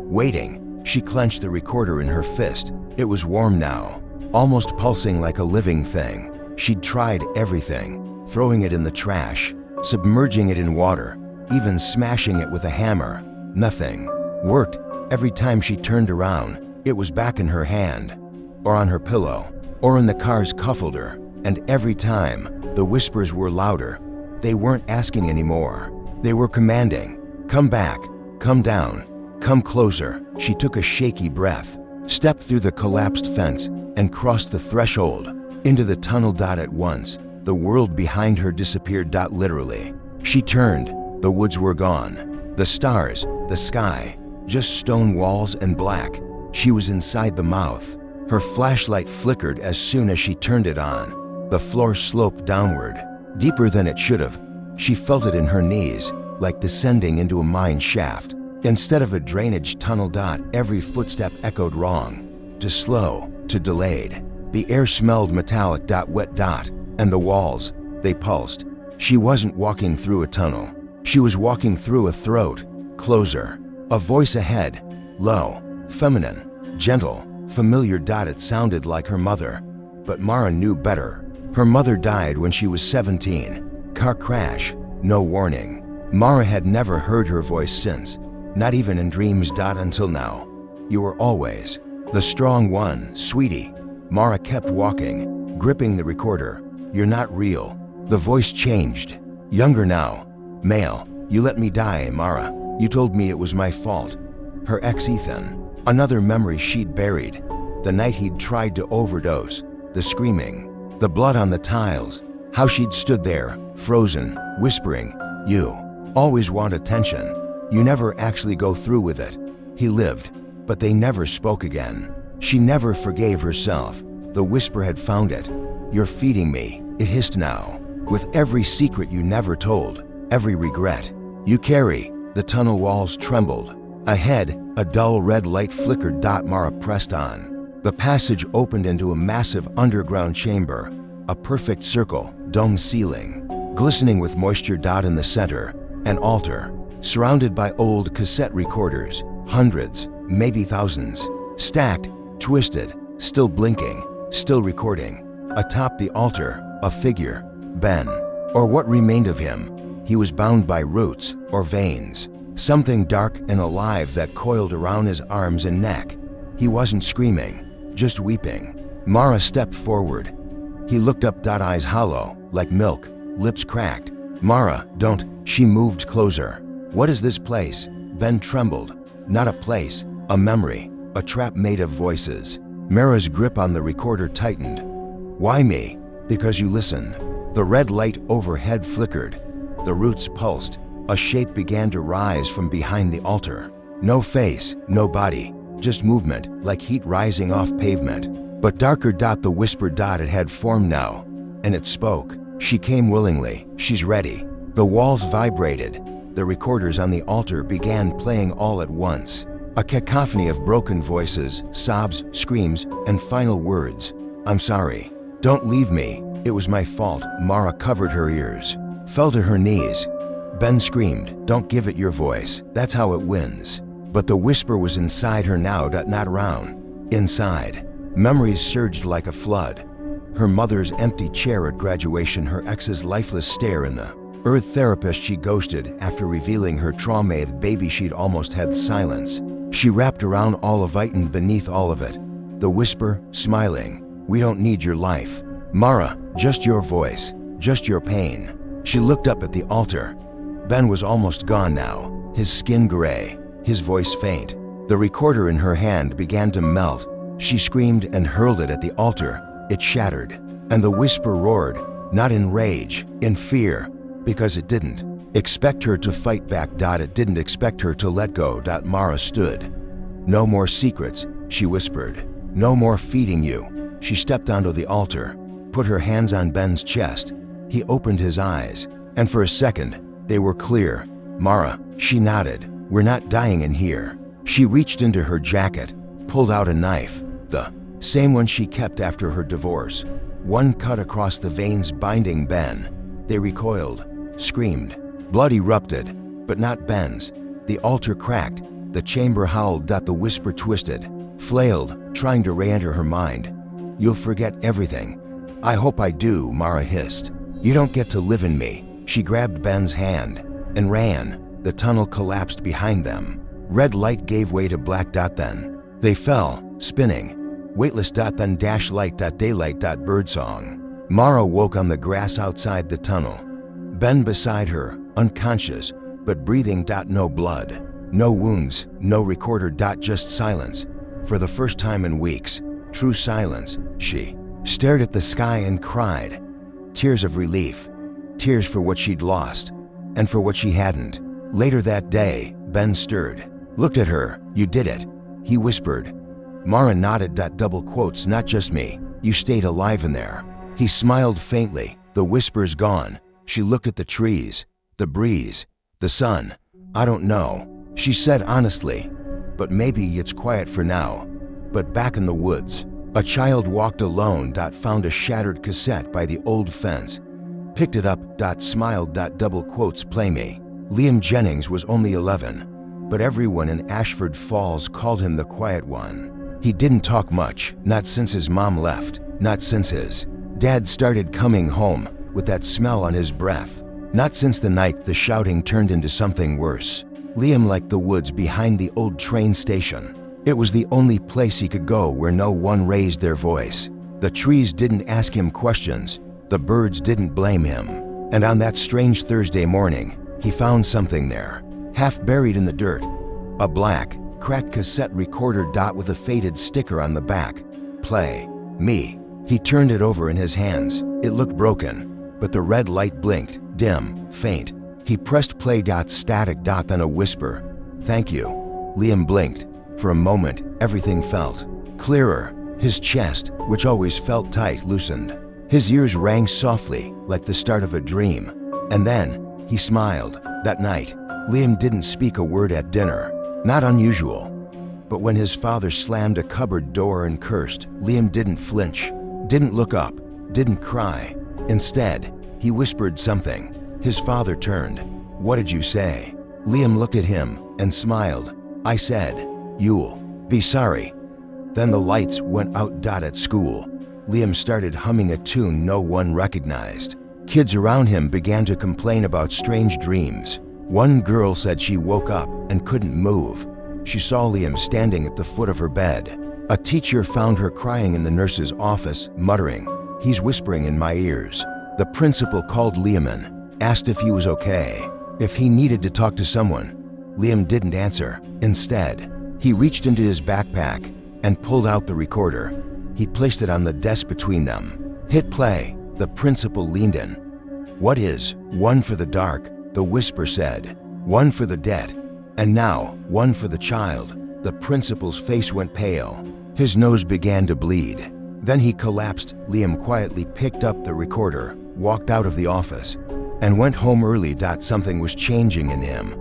waiting. She clenched the recorder in her fist. It was warm now, almost pulsing like a living thing. She'd tried everything, throwing it in the trash, submerging it in water, even smashing it with a hammer. Nothing worked. Every time she turned around, it was back in her hand, or on her pillow, or in the car's cuffholder. And every time, the whispers were louder. They weren't asking anymore. They were commanding. Come back, come down, come closer. She took a shaky breath, stepped through the collapsed fence, and crossed the threshold into the tunnel. At once, the world behind her disappeared. Literally. She turned. The woods were gone. The stars, the sky, just stone walls and black. She was inside the mouth. Her flashlight flickered as soon as she turned it on. The floor sloped downward, deeper than it should have. She felt it in her knees, like descending into a mine shaft. Instead of a drainage tunnel. Every footstep echoed wrong, too slow, too delayed. The air smelled metallic. Wet. And the walls, they pulsed. She wasn't walking through a tunnel. She was walking through a throat. Closer. A voice ahead. Low, feminine, gentle, familiar. It sounded like her mother. But Mara knew better. Her mother died when she was 17. Car crash. No warning. Mara had never heard her voice since. Not even in dreams. Until now. You were always the strong one, sweetie. Mara kept walking, gripping the recorder. You're not real. The voice changed. Younger now. Male. You let me die, Mara. You told me it was my fault. Her ex Ethan. Another memory she'd buried. The night he'd tried to overdose. The screaming. The blood on the tiles. How she'd stood there, frozen, whispering, "You always want attention. You never actually go through with it." He lived, but they never spoke again. She never forgave herself. The whisper had found it. "You're feeding me," it hissed now. "With every secret you never told, every regret you carry." The tunnel walls trembled. Ahead, a dull red light flickered. Mara pressed on. The passage opened into a massive underground chamber, a perfect circle, dome ceiling, glistening with moisture. In the center, an altar, surrounded by old cassette recorders, hundreds, maybe thousands, stacked, twisted, still blinking, still recording. Atop the altar, a figure, Ben, or what remained of him. He was bound by roots or veins, something dark and alive that coiled around his arms and neck. He wasn't screaming, just weeping. Mara stepped forward. He looked up. Eyes hollow, like milk, lips cracked. "Mara, don't." She moved closer. "What is this place?" Ben trembled. Not a place, a memory, a trap made of voices. Mara's grip on the recorder tightened. "Why me?" "Because you listened." The red light overhead flickered. The roots pulsed. A shape began to rise from behind the altar. No face, no body, just movement, like heat rising off pavement. But darker. The whisper. It had formed now, and it spoke. She came willingly. She's ready. The walls vibrated. The recorders on the altar began playing all at once. A cacophony of broken voices, sobs, screams, and final words. "I'm sorry. Don't leave me. It was my fault." Mara covered her ears, fell to her knees. Ben screamed, "Don't give it your voice. That's how it wins." But the whisper was inside her now. Not around. Inside. Memories surged like a flood. Her mother's empty chair at graduation, her ex's lifeless stare in the earth therapist she ghosted after revealing her trauma. The baby she'd almost had silence. She wrapped around all of it, and beneath all of it, the whisper, smiling, "We don't need your life. Mara, just your voice, just your pain. She looked up at the altar. Ben was almost gone now, his skin gray, his voice faint. The recorder in her hand began to melt. She screamed and hurled it at the altar. It shattered, and the whisper roared, not in rage, in fear, because it didn't expect her to fight back. It didn't expect her to let go. Mara stood. No more secrets, she whispered. No more feeding you. She stepped onto the altar, put her hands on Ben's chest. He opened his eyes, and for a second, they were clear. Mara, she nodded. We're not dying in here. She reached into her jacket, pulled out a knife, the same one she kept after her divorce. One cut across the veins binding Ben. They recoiled, screamed. Blood erupted, but not Ben's. The altar cracked. The chamber howled. The whisper twisted, flailed, trying to re-enter her mind. You'll forget everything. I hope I do, Mara hissed. You don't get to live in me. She grabbed Ben's hand and ran. The tunnel collapsed behind them. Red light gave way to black. Then they fell, spinning. Weightless. Then dash light. Daylight. Birdsong. Mara woke on the grass outside the tunnel. Ben beside her, unconscious, but breathing. No blood, no wounds, no recorder. Just silence. For the first time in weeks, true silence. She stared at the sky and cried. Tears of relief, tears for what she'd lost, and for what she hadn't. Later that day, Ben stirred, looked at her. You did it, he whispered. Mara nodded. Double quotes, not just me. You stayed alive in there. He smiled faintly. The whisper's gone. She looked at the trees, the breeze, the sun. I don't know, she said honestly, but maybe it's quiet for now. But back in the woods, a child walked alone. Found a shattered cassette by the old fence, picked it up. Smiled. Double quotes, play me. Liam Jennings was only 11, but everyone in Ashford Falls called him the quiet one. He didn't talk much, not since his mom left, not since his dad started coming home with that smell on his breath, not since the night the shouting turned into something worse. Liam liked the woods behind the old train station. It was the only place he could go where no one raised their voice. The trees didn't ask him questions. The birds didn't blame him. And on that strange Thursday morning, he found something there, half buried in the dirt. A black, cracked cassette recorder. With a faded sticker on the back. Play me. He turned it over in his hands. It looked broken, but the red light blinked, dim, faint. He pressed play. Static. Then a whisper. Thank you. Liam blinked. For a moment, everything felt clearer. His chest, which always felt tight, loosened. His ears rang softly, like the start of a dream. And then, he smiled. That night, Liam didn't speak a word at dinner. Not unusual. But when his father slammed a cupboard door and cursed, Liam didn't flinch, didn't look up, didn't cry. Instead, he whispered something. His father turned. What did you say? Liam looked at him and smiled. I said, you'll be sorry. Then the lights went out. At school, Liam started humming a tune no one recognized. Kids around him began to complain about strange dreams. One girl said she woke up and couldn't move. She saw Liam standing at the foot of her bed. A teacher found her crying in the nurse's office, muttering, he's whispering in my ears. The principal called Liam in, asked if he was okay, if he needed to talk to someone. Liam didn't answer. Instead, he reached into his backpack and pulled out the recorder. He placed it on the desk between them. Hit play. The principal leaned in. What is one for the dark? The whisper said. One for the dead. And now, one for the child. The principal's face went pale. His nose began to bleed. Then he collapsed. Liam quietly picked up the recorder, walked out of the office, and went home early. Something was changing in him.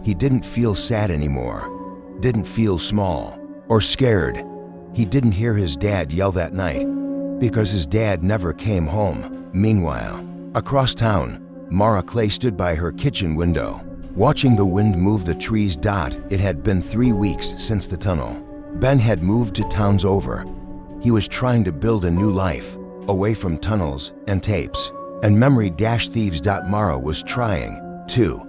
He didn't feel sad anymore. Didn't feel small or scared. He didn't hear his dad yell that night, because his dad never came home. Meanwhile, across town, Mara Clay stood by her kitchen window, watching the wind move the trees. It had been 3 weeks since the tunnel. Ben had moved to towns over. He was trying to build a new life, away from tunnels and tapes and memory thieves. Mara was trying, too.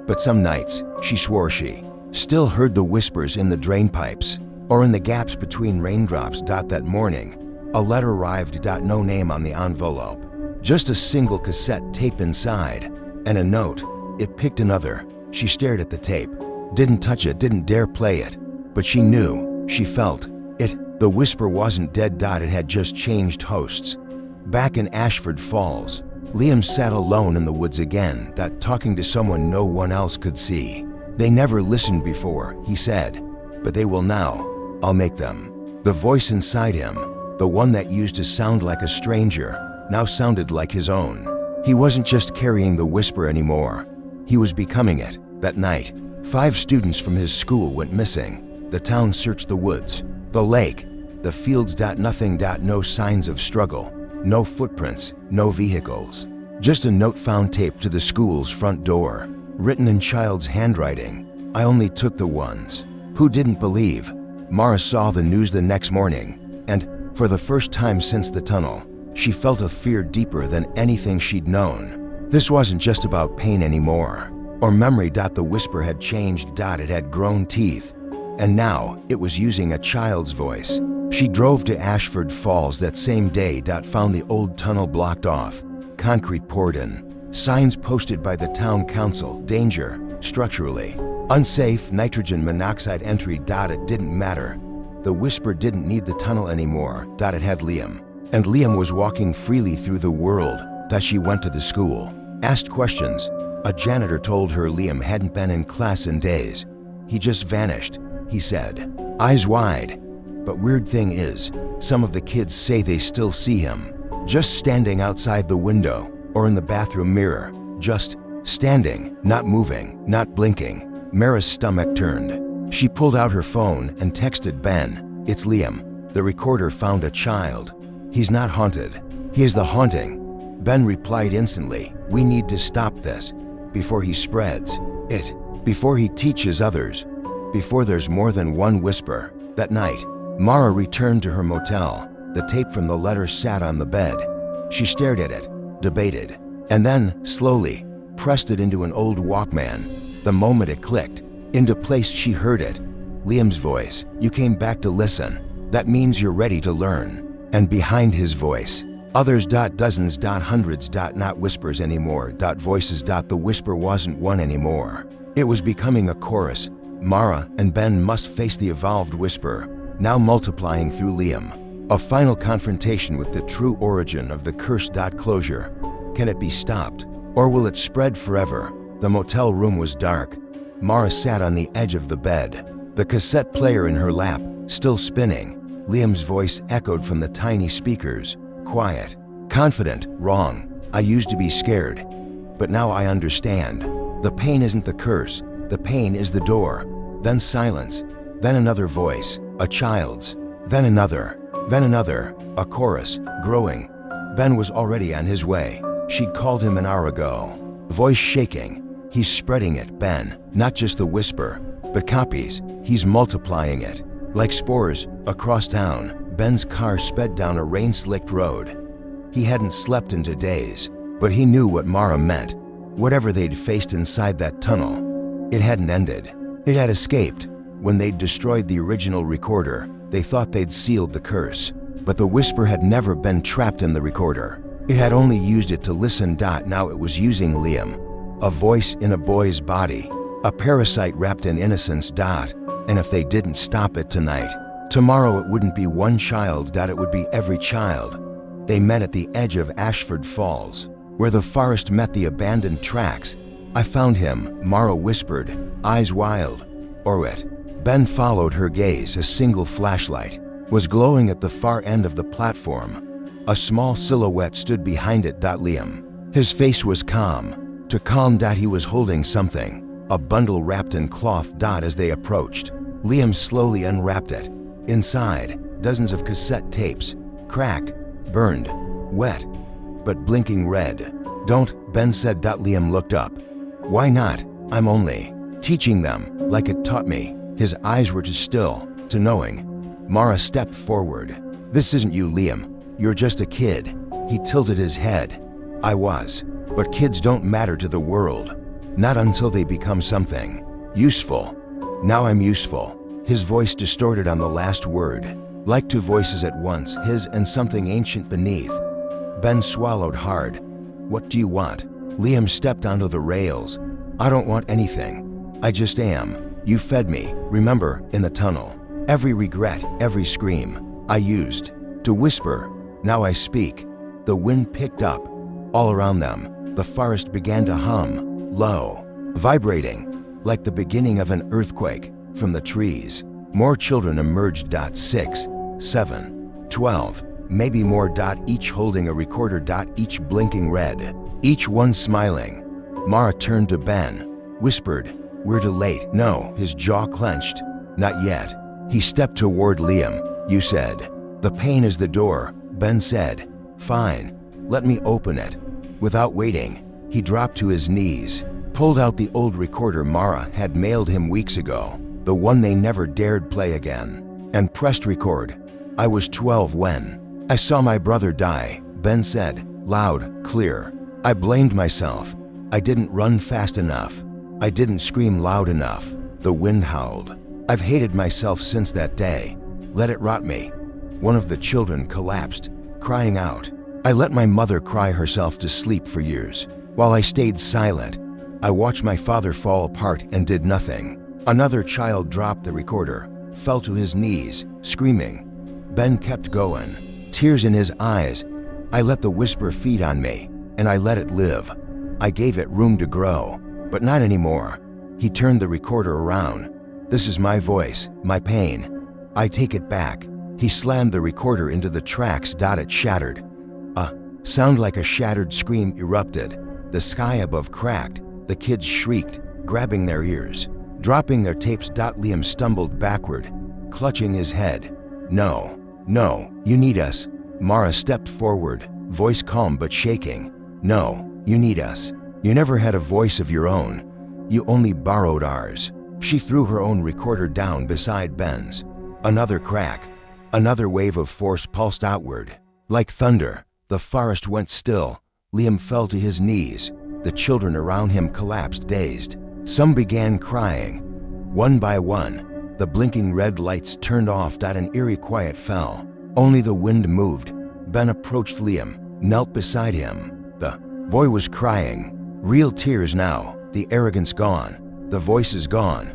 But some nights, she swore she still heard the whispers in the drain pipes or in the gaps between raindrops. That morning, A letter arrived. No name on the envelope. Just a single cassette tape inside. And a note. It picked another. She stared at the tape. Didn't touch it, didn't dare play it. But she knew. She felt it. The whisper wasn't dead. It had just changed hosts. Back in Ashford Falls, Liam sat alone in the woods again, talking to someone no one else could see. They never listened before, he said, but they will now. I'll make them. The voice inside him, the one that used to sound like a stranger, now sounded like his own. He wasn't just carrying the whisper anymore. He was becoming it. That night, 5 students from his school went missing. The town searched the woods, the lake, the fields. Nothing. No signs of struggle. No footprints, no vehicles. Just a note found taped to the school's front door, written in child's handwriting. I only took the ones who didn't believe. Mara saw the news the next morning, and for the first time since the tunnel, she felt a fear deeper than anything she'd known. This wasn't just about pain anymore, or memory. The whisper had changed. It had grown teeth, and now it was using a child's voice. She drove to Ashford Falls that same day. Found the old tunnel blocked off, concrete poured in, signs posted by the town council, danger, structurally unsafe, nitrogen monoxide entry. It didn't matter. The whisper didn't need the tunnel anymore. It had Liam, and Liam was walking freely through the world. She went to the school, asked questions. A janitor told her Liam hadn't been in class in days. He just vanished, he said, eyes wide. But weird thing is, some of the kids say they still see him, just standing outside the window or in the bathroom mirror, just standing, not moving, not blinking. Mara's stomach turned. She pulled out her phone and texted Ben. It's Liam. The recorder found a child. He's not haunted. He is the haunting. Ben replied instantly. We need to stop this before he spreads it, before he teaches others, before there's more than one whisper. That night, Mara returned to her motel. The tape from the letter sat on the bed. She stared at it, debated, and then, slowly, pressed it into an old Walkman. The moment it clicked into place, she heard it. Liam's voice. You came back to listen. That means you're ready to learn. And behind his voice, others. Dozens. Hundreds. Not whispers anymore. Voices. The whisper wasn't one anymore. It was becoming a chorus. Mara and Ben must face the evolved whisper, now multiplying through Liam. A final confrontation with the true origin of the curse. Closure. Can it be stopped? Or will it spread forever? The motel room was dark. Mara sat on the edge of the bed, the cassette player in her lap, still spinning. Liam's voice echoed from the tiny speakers, quiet, confident. Wrong. I used to be scared, but now I understand. The pain isn't the curse. The pain is the door. Then silence. Then another voice, a child's. Then another. Then another. A chorus, growing. Ben was already on his way. She'd called him an hour ago. Voice shaking. He's spreading it, Ben. Not just the whisper, but copies. He's multiplying it. Like spores, across town, Ben's car sped down a rain-slicked road. He hadn't slept in days, but he knew what Mara meant. Whatever they'd faced inside that tunnel, it hadn't ended. It had escaped. When they'd destroyed the original recorder, they thought they'd sealed the curse. But the whisper had never been trapped in the recorder. It had only used it to listen. Now it was using Liam. A voice in a boy's body. A parasite wrapped in innocence. And if they didn't stop it tonight, tomorrow it wouldn't be one child. It would be every child. They met at the edge of Ashford Falls, where the forest met the abandoned tracks. I found him, Mara whispered, eyes wild. Or it. Ben followed her gaze. A single flashlight was glowing at the far end of the platform. A small silhouette stood behind it. Liam. His face was calm. Too calm. He was holding something, a bundle wrapped in cloth. As they approached, Liam slowly unwrapped it. Inside, dozens of cassette tapes, cracked, burned, wet, but blinking red. Don't, Ben said. Liam looked up. Why not? I'm only teaching them, like it taught me. His eyes were too still, too knowing. Mara stepped forward. This isn't you, Liam. You're just a kid. He tilted his head. I was. But kids don't matter to the world. Not until they become something useful. Now I'm useful. His voice distorted on the last word. like two voices at once, his and something ancient beneath. Ben swallowed hard. What do you want? Liam stepped onto the rails. I don't want anything. I just am. You fed me, remember, in the tunnel. Every regret, every scream, I used to whisper. Now I speak. The wind picked up. All around them, the forest began to hum, low, vibrating, like the beginning of an earthquake. From the trees, more children emerged. 6, 7, 12, maybe more. Each holding a recorder. Each blinking red, each one smiling. Mara turned to Ben, whispered, "We're too late." No, his jaw clenched. Not yet. He stepped toward Liam. You said. The pain is the door, Ben said. Fine, let me open it. Without waiting, he dropped to his knees, pulled out the old recorder Mara had mailed him weeks ago, the one they never dared play again, and pressed record. I was 12 when I saw my brother die, Ben said, loud, clear. I blamed myself. I didn't run fast enough. I didn't scream loud enough. The wind howled. I've hated myself since that day. Let it rot me. One of the children collapsed, crying out. I let my mother cry herself to sleep for years. While I stayed silent, I watched my father fall apart and did nothing. Another child dropped the recorder, fell to his knees, screaming. Ben kept going, tears in his eyes. I let the whisper feed on me, and I let it live. I gave it room to grow, but not anymore. He turned the recorder around. This is my voice, my pain. I take it back. He slammed the recorder into the tracks. It shattered. A sound like a shattered scream erupted. The sky above cracked. The kids shrieked, grabbing their ears, dropping their tapes. Liam stumbled backward, clutching his head. No, no, you need us. Mara stepped forward, voice calm but shaking. No, you need us. You never had a voice of your own. You only borrowed ours. She threw her own recorder down beside Ben's. Another crack. Another wave of force pulsed outward. Like thunder, the forest went still. Liam fell to his knees. The children around him collapsed, dazed. Some began crying. One by one, the blinking red lights turned off. An eerie quiet fell. Only the wind moved. Ben approached Liam, knelt beside him. The boy was crying. Real tears now. The arrogance gone. The voices gone.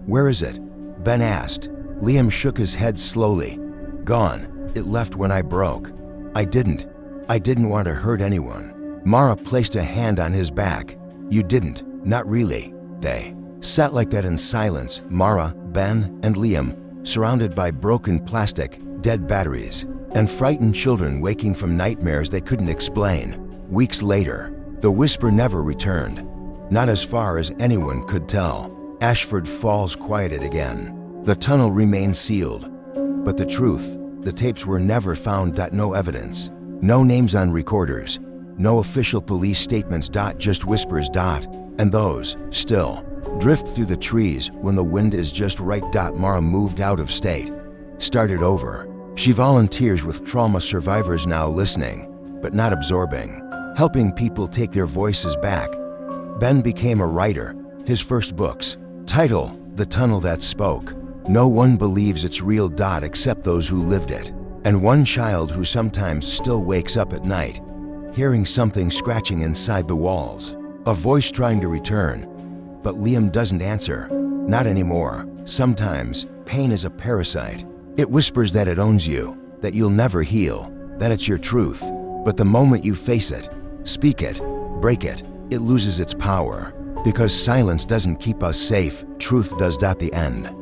Where is it? Ben asked. Liam shook his head slowly. Gone. It left when I broke. I didn't want to hurt anyone. Mara placed a hand on his back. You didn't, not really. They sat like that in silence, Mara, Ben, and Liam, surrounded by broken plastic, dead batteries, and frightened children waking from nightmares they couldn't explain. Weeks later, the whisper never returned. Not as far as anyone could tell. Ashford Falls quieted again. The tunnel remained sealed. But the truth, the tapes were never found. No evidence. No names on recorders. No official police statements. Just whispers. And those, still, drift through the trees when the wind is just right. Mara moved out of state. Started over. She volunteers with trauma survivors now, listening, but not absorbing. Helping people take their voices back. Ben became a writer. His first books. Title, The Tunnel That Spoke. No one believes it's real. Except those who lived it. And one child who sometimes still wakes up at night, hearing something scratching inside the walls. A voice trying to return. But Liam doesn't answer. Not anymore. Sometimes, pain is a parasite. It whispers that it owns you, that you'll never heal, that it's your truth. But the moment you face it, speak it, break it, it loses its power. Because silence doesn't keep us safe, truth does. The end.